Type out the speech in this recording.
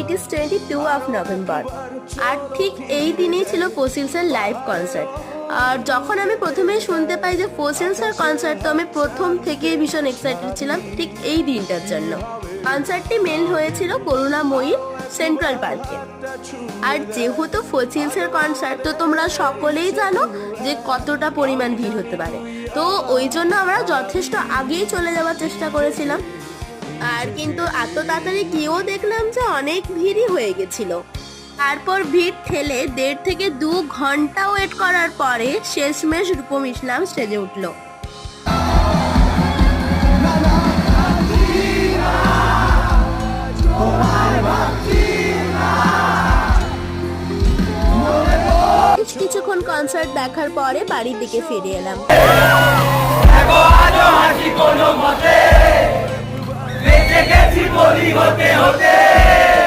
It is 22 of November. আর ঠিক এই দিনেই ছিল ফসিলসের লাইভ কনসার্ট। আর যখন আমি প্রথমে শুনতে পাই যে ফসিলসের কনসার্ট, তো আমি প্রথম থেকেই ভীষণ এক্সাইটেড ছিলাম ঠিক এই দিনটার জন্য। কনসার্টটি মেন হয়েছিল করুণাময়ী সেন্ট্রাল পার্কে। আর যেহেতু ফসিলসের কনসার্ট, তো তোমরা সকলেই জানো যে কতটা পরিমাণ ভিড় হতে পারে। তো ওই জন্য আমরা যথেষ্ট আগেই চলে যাওয়ার চেষ্টা করেছিলাম। আর কিন্তু এত তাড়াতাড়ি গিয়েও দেখলাম যে অনেক ভিড়ই হয়ে গেছিল। তারপর ভিড় ঠেলে 1.5 থেকে 2 ঘন্টা ওয়েট করার পরে শেষমেশ রূপম ইসলাম স্টেজে উঠলো। কিছুক্ষণ কনসার্ট দেখার পরে বাড়ির দিকে ফিরে এলাম। বেঁচে গেছি বলি হতে হতে।